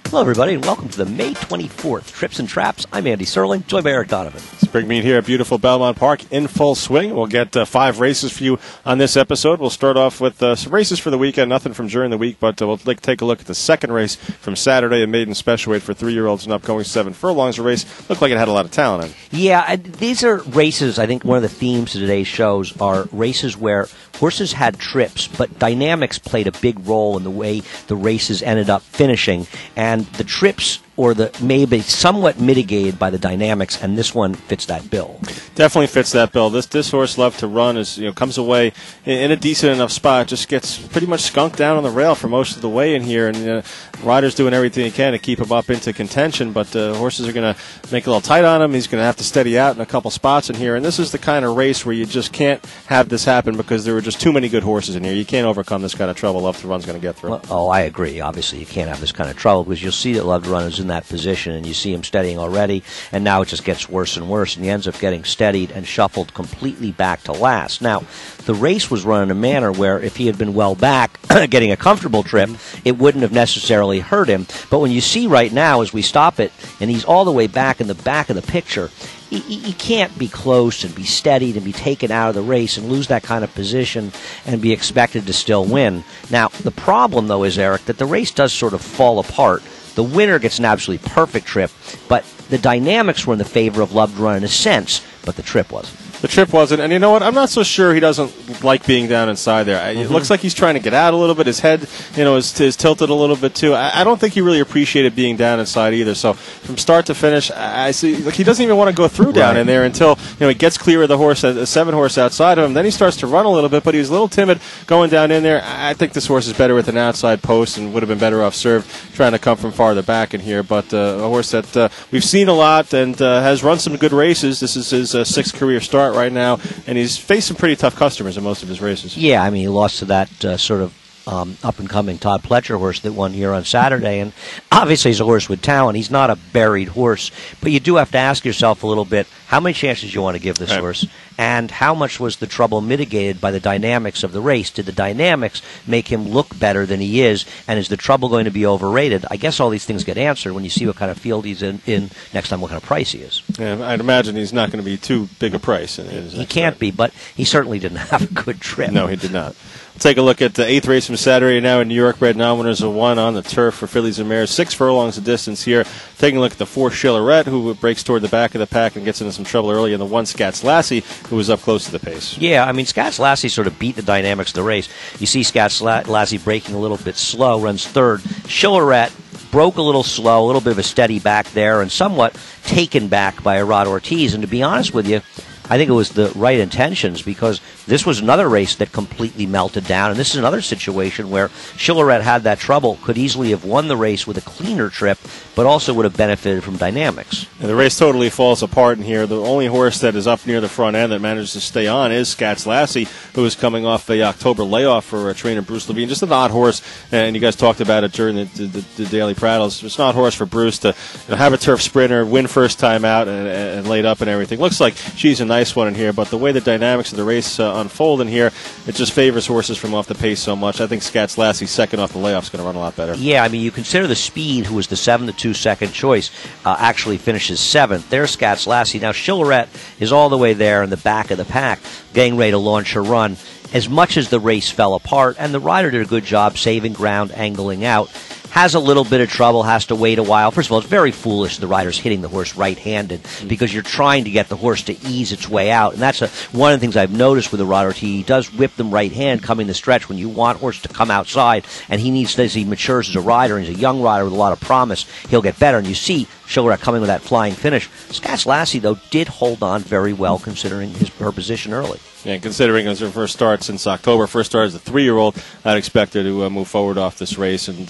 Hello, everybody, and welcome to the May 24th Trips and Traps. I'm Andy Serling, joined by Eric Donovan. Spring meet here at beautiful Belmont Park in full swing. We'll get 5 races for you on this episode. We'll start off with some races for the weekend, nothing from during the week, but we'll take a look at the second race from Saturday, a maiden special weight for 3-year-olds and up, going 7 furlongs. A race looked like it had a lot of talent in it. Yeah, these are races, I think one of the themes of today's shows are races where horses had trips, but dynamics played a big role in the way the races ended up finishing, and the trips or the maybe somewhat mitigated by the dynamics, and this one fits that bill. Definitely fits that bill. This horse loved to run, comes away in a decent enough spot, just gets pretty much skunked down on the rail for most of the way in here, and riders doing everything he can to keep him up into contention, but horses are going to make it a little tight on him. He's going to have to steady out in a couple spots in here, and this is the kind of race where you just can't have this happen because there were just too many good horses in here. You can't overcome this kind of trouble Love to Run's going to get through. Well, I agree. Obviously, you can't have this kind of trouble because you'll see that Love to Run is in that position, and you see him steadying already, and now it just gets worse and worse, and he ends up getting steadied and shuffled completely back to last. Now, the race was run in a manner where if he had been well back, getting a comfortable trip, it wouldn't have necessarily hurt him. But when you see right now, as we stop it, and he's all the way back in the back of the picture, he can't be close and be steadied and be taken out of the race and lose that kind of position and be expected to still win. Now, the problem, though, is, Eric, that the race does sort of fall apart. The winner gets an absolutely perfect trip, but the dynamics were in the favor of Love to Run in a sense, but the trip wasn't. The trip wasn't, and you know what? I'm not so sure he doesn't like being down inside there. It looks like he's trying to get out a little bit. His head, is tilted a little bit too. I don't think he really appreciated being down inside either. So from start to finish, I see he doesn't even want to go through down in there until he gets clear of the horse, a 7 horse outside of him. Then he starts to run a little bit, but he was a little timid going down in there. I think this horse is better with an outside post and would have been better off served trying to come from farther back in here. But a horse that we've seen a lot and has run some good races. This is his 6th career start right now, and he's faced some pretty tough customers in most of his races. Yeah, I mean, he lost to that sort of up-and-coming Todd Pletcher horse that won here on Saturday, and obviously he's a horse with talent. He's not a buried horse, but you do have to ask yourself a little bit, how many chances do you want to give this horse, and how much was the trouble mitigated by the dynamics of the race? Did the dynamics make him look better than he is, and is the trouble going to be overrated? I guess all these things get answered when you see what kind of field he's in next time, what kind of price he is. Yeah, I'd imagine he's not going to be too big a price. He can't be, but he certainly didn't have a good trip. No, he did not. Take a look at the 8th race from Saturday now in New York. Bred non-winners of 1 on the turf for fillies and mares. 6 furlongs of distance here. Taking a look at the 4 Chillerette, who breaks toward the back of the pack and gets into some trouble early, and the 1 Scats Lassie, who was up close to the pace. Yeah, I mean, Scats Lassie sort of beat the dynamics of the race. You see Scats Lassie breaking a little bit slow, runs 3rd. Chillerette broke a little slow, a little bit of a steady back there, and somewhat taken back by Rod Ortiz. And to be honest with you, I think it was the right intentions, because this was another race that completely melted down, and this is another situation where Chillerette had that trouble, could easily have won the race with a cleaner trip, but also would have benefited from dynamics. And the race totally falls apart in here. The only horse that is up near the front end that manages to stay on is Scats Lassie, who is coming off the October layoff for trainer Bruce Levine. Just an odd horse, and you guys talked about it during the Daily Prattles. It's an odd horse for Bruce to have a turf sprinter, win first time out, and laid up and everything. Looks like she's a nice one in here, but the way the dynamics of the race unfold in here, it just favors horses from off the pace so much. I think Scats Lassie, second off the layoff, is going to run a lot better. Yeah, I mean, you consider the Speed, who was the 7-2 second choice, actually finishes 7th. There's Scats Lassie. Now, Chillerette is all the way there in the back of the pack, getting ready to launch her run. As much as the race fell apart, and the rider did a good job saving ground, angling out, has a little bit of trouble, has to wait a while. First of all, it's very foolish the rider's hitting the horse right-handed, because you're trying to get the horse to ease its way out. And that's one of the things I've noticed with the rider. He does whip them right-hand coming the stretch when you want horse to come outside, and he needs, as he matures as a rider, and he's a young rider with a lot of promise, he'll get better. And you see Chillerette coming with that flying finish. Scats Lassie, though, did hold on very well considering her position early. Yeah, considering it was her first start since October, first start as a 3-year-old, I'd expect her to move forward off this race and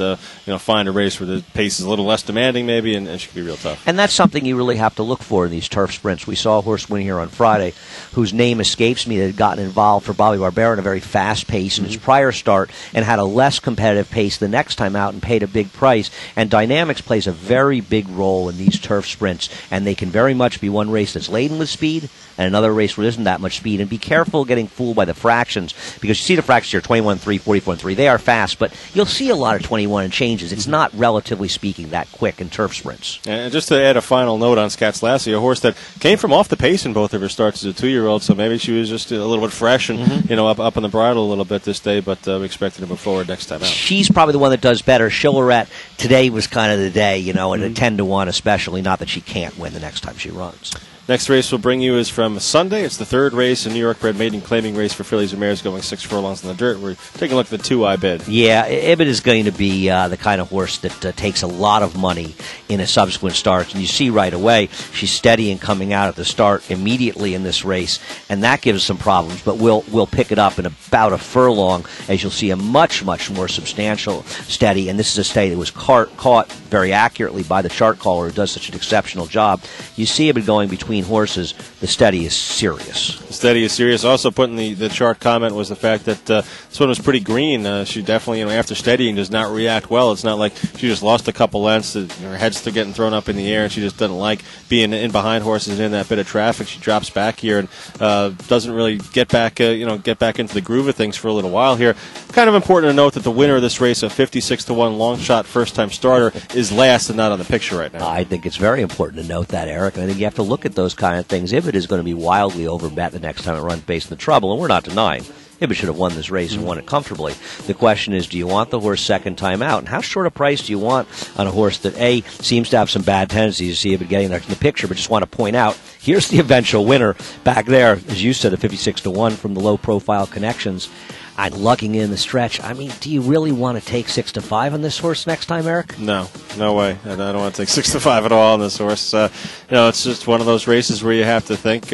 find a race where the pace is a little less demanding maybe, and she could be real tough. And that's something you really have to look for in these turf sprints. We saw a horse win here on Friday, whose name escapes me, that had gotten involved for Bobby Barbera in a very fast pace in his prior start and had a less competitive pace the next time out and paid a big price. And dynamics plays a very big role in these turf sprints, and they can very much be one race that's laden with speed, and another race where there isn't that much speed. And be careful getting fooled by the fractions, because you see the fractions here, 21-3, 44-3. They are fast, but you'll see a lot of 21 and changes. It's not, relatively speaking, that quick in turf sprints. And just to add a final note on Scats Lassie, a horse that came from off the pace in both of her starts as a 2-year-old, so maybe she was just a little bit fresh and up on the bridle a little bit this day, but we expect her to move forward next time out. She's probably the one that does better. Chillerette, today was kind of the day, and a 10-1 especially, not that she can't win the next time she runs. Next race we'll bring you is from Sunday. It's the third race, a New York bred maiden claiming race for fillies and mares going 6 furlongs in the dirt. We're taking a look at the 2 I bid. Yeah, Ibid is going to be the kind of horse that takes a lot of money in a subsequent start. And you see right away, she's steady and coming out at the start immediately in this race, and that gives us some problems. But we'll pick it up in about a furlong, as you'll see a much, much more substantial steady. And this is a steady that was caught very accurately by the chart caller, who does such an exceptional job. You see Ibid going between horses. The steady is serious. The steady is serious. Also put in the chart comment was the fact that this one was pretty green. She definitely, after steadying, does not react well. It's not like she just lost a couple lengths. Her head's still getting thrown up in the air, and she just doesn't like being in behind horses and in that bit of traffic. She drops back here and doesn't really get back into the groove of things for a little while here. Kind of important to note that the winner of this race, a 56-1 long shot first-time starter, is last and not on the picture right now. I think it's very important to note that, Eric. I think you have to look at those kind of things. Ibid is going to be wildly overbet the next time it runs based on the trouble, and we're not denying Ibid should have won this race and won it comfortably. The question is, do you want the horse second time out? And how short a price do you want on a horse that, A, seems to have some bad tendencies? You see Ibid getting there in the picture, but just want to point out, here's the eventual winner back there, as you said, a 56-1 from the low-profile connections. I'm lugging in the stretch. I mean, do you really want to take 6-5 on this horse next time, Eric? No way. I don't want to take 6-5 at all on this horse. It's just one of those races where you have to think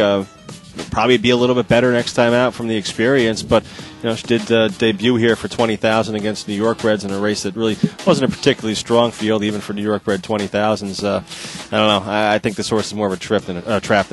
probably be a little bit better next time out from the experience. But she did debut here for 20,000 against New York Reds in a race that really wasn't a particularly strong field, even for New York bred 20,000s. I don't know. I think this horse is more of a trap than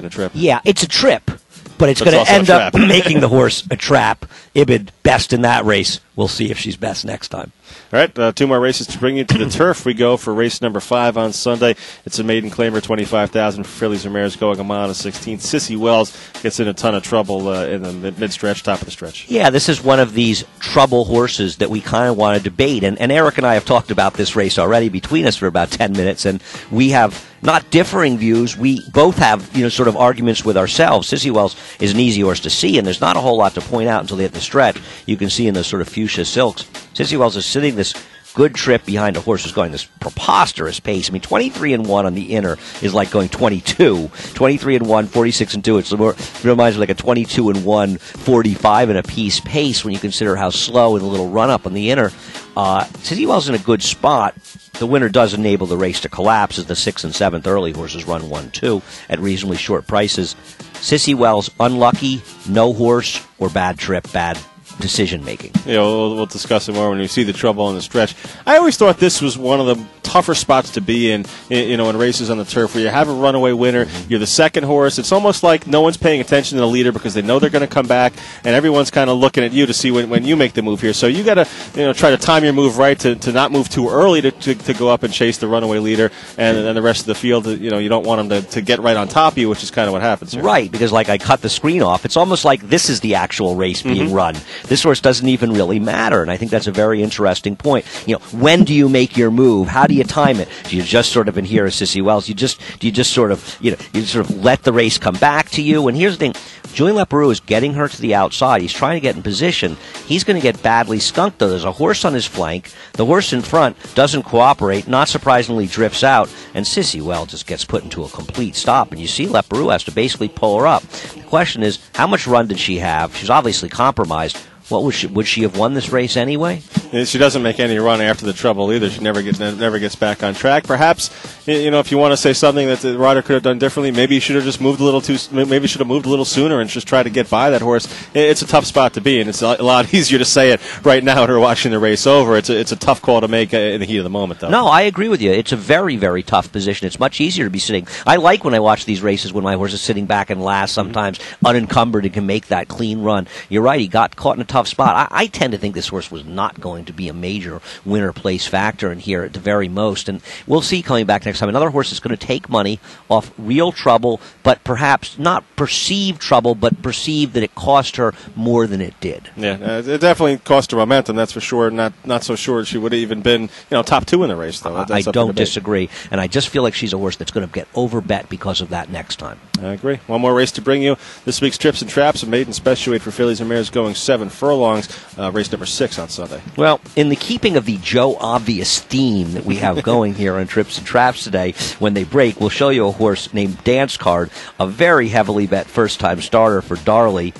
a trip. Yeah, it's a trip. But it's going to end up making the horse a trap. Ibid best in that race. We'll see if she's best next time. All right, 2 more races to bring you to the turf. We go for race number 5 on Sunday. It's a maiden claimer, 25,000 for fillies and mares going a mile and 16. Sissy Wells gets in a ton of trouble in the mid-stretch, top of the stretch. Yeah, this is one of these trouble horses that we kind of want to debate. And Eric and I have talked about this race already between us for about 10 minutes, and we have not differing views. We both have, sort of arguments with ourselves. Sissy Wells is an easy horse to see, and there's not a whole lot to point out until they hit the stretch. You can see in those sort of fuchsia silks. Sissy Wells is sitting this good trip behind a horse who's going this preposterous pace. I mean, 23-1 on the inner is like going 22. 23-1, 46-2. It reminds me like a 22-1, 45 and a piece pace when you consider how slow and a little run up on the inner. Sissy Wells in a good spot. The winner does enable the race to collapse as the 6th and 7th early horses run 1-2 at reasonably short prices. Sissy Wells, unlucky, no horse, or bad trip, bad decision making. We'll discuss it more when we see the trouble on the stretch. I always thought this was one of the tougher spots to be in races on the turf, where you have a runaway winner, you're the second horse. It's almost like no one's paying attention to the leader because they know they're going to come back, and everyone's kind of looking at you to see when you make the move here. So you got to try to time your move right to not move too early to go up and chase the runaway leader, and then the rest of the field, you don't want them to get right on top of you, which is kind of what happens here. Right, because like I cut the screen off, it's almost like this is the actual race being run. This horse doesn't even really matter, and I think that's a very interesting point. When do you make your move? How do you time it? Do you just sort of in here as Sissy Wells? Do you just sort of let the race come back to you? And here's the thing: Julien Leparoux is getting her to the outside. He's trying to get in position. He's going to get badly skunked, though. There's a horse on his flank. The horse in front doesn't cooperate. Not surprisingly, drifts out, and Sissy Wells just gets put into a complete stop. And you see Leparoux has to basically pull her up. The question is, how much run did she have? She's obviously compromised. What would she have won this race anyway? She doesn't make any run after the trouble either. She never gets back on track. Perhaps, if you want to say something that the rider could have done differently, maybe he should have just moved a little sooner and just try to get by that horse. It's a tough spot to be in. It's a lot easier to say it right now when we're watching the race over. It's a tough call to make in the heat of the moment, though. No, I agree with you. It's a very, very tough position. It's much easier to be sitting. I like when I watch these races when my horse is sitting back and last, sometimes unencumbered and can make that clean run. You're right. He got caught in a tough spot. I tend to think this horse was not going going to be a major winner place factor in here at the very most. And we'll see coming back next time. Another horse that's going to take money off real trouble, but perhaps not perceived trouble, but perceived that it cost her more than it did. Yeah, it definitely cost her momentum, that's for sure. Not so sure she would have even been top two in the race, though. I don't disagree. And I just feel like she's a horse that's going to get overbet because of that next time. I agree. One more race to bring you. This week's Trips and Traps, a maiden special weight for fillies and mares going 7 furlongs, race number 6 on Sunday. Well, in the keeping of the Joe Obvious theme that we have going here on Trips and Traps today, when they break, we'll show you a horse named Dance Card, a very heavily bet first-time starter for Darley,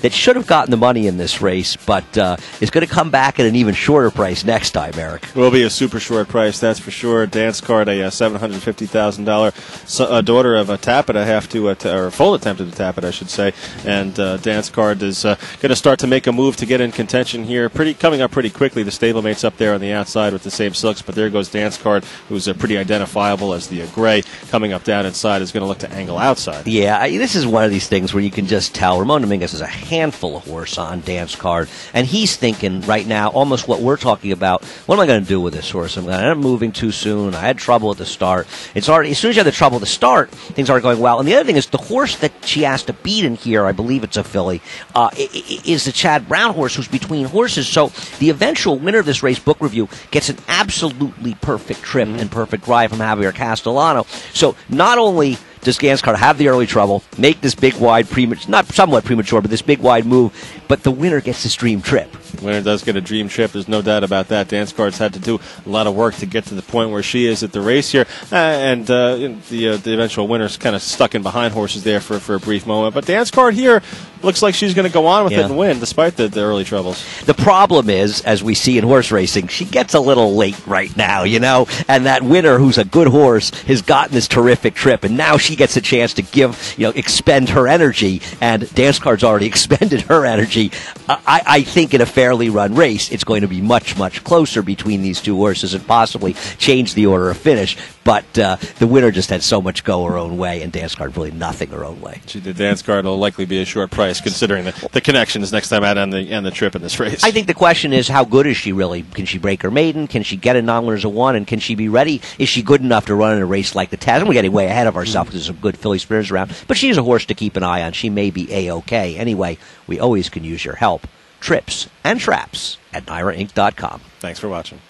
that should have gotten the money in this race, but is going to come back at an even shorter price next time, Eric. Will be a super short price, that's for sure. Dance Card, a $750,000 daughter of a Tappet, or a full attempt at a Tappet, I should say. And Dance Card is going to start to make a move to get in contention here, coming up pretty quickly. The stablemate's up there on the outside with the same silks, but there goes Dance Card, who's pretty identifiable as the gray. Coming up down inside is going to look to angle outside. Yeah, this is one of these things where you can just tell. Ramon Dominguez is a handful of horse on Dance Card, and he's thinking right now almost what we're talking about. What am I going to do with this horse? I'm moving too soon. I had trouble at the start. It's already, as soon as you have the trouble at the start, things aren't going well. And the other thing is the horse that she has to beat in here, I believe it's a filly, is the Chad Brown horse, who's between horses. So the eventual winner of this race, Book Review, gets an absolutely perfect trip and perfect ride from Javier Castellano. So not only does Dance Card have the early trouble, make this big, wide, not somewhat premature, but this big, wide move, but the winner gets this dream trip. The winner does get a dream trip. There's no doubt about that. Dance Card's had to do a lot of work to get to the point where she is at the race here, and the eventual winner's kind of stuck in behind horses there for a brief moment. But Dance Card here looks like she's going to go on with it and win, despite the early troubles. The problem is, as we see in horse racing, she gets a little late right now, and that winner, who's a good horse, has gotten this terrific trip, and now she gets a chance to expend her energy, and Dance Card's already expended her energy. I think in a fairly run race, it's going to be much, much closer between these two horses and possibly change the order of finish. But the winner just had so much go her own way, and Dance Card really nothing her own way. The Dance Card will likely be a short price, considering the connections next time out and the trip in this race. I think the question is, how good is she really? Can she break her maiden? Can she get a non-winners of one? And can she be ready? Is she good enough to run in a race like the Taz? And we're getting way ahead of ourselves because there's some good filly spinners around. But she's a horse to keep an eye on. She may be A-OK. Anyway, we always can use your help. Trips and Traps at NYRAInc.com. Thanks for watching.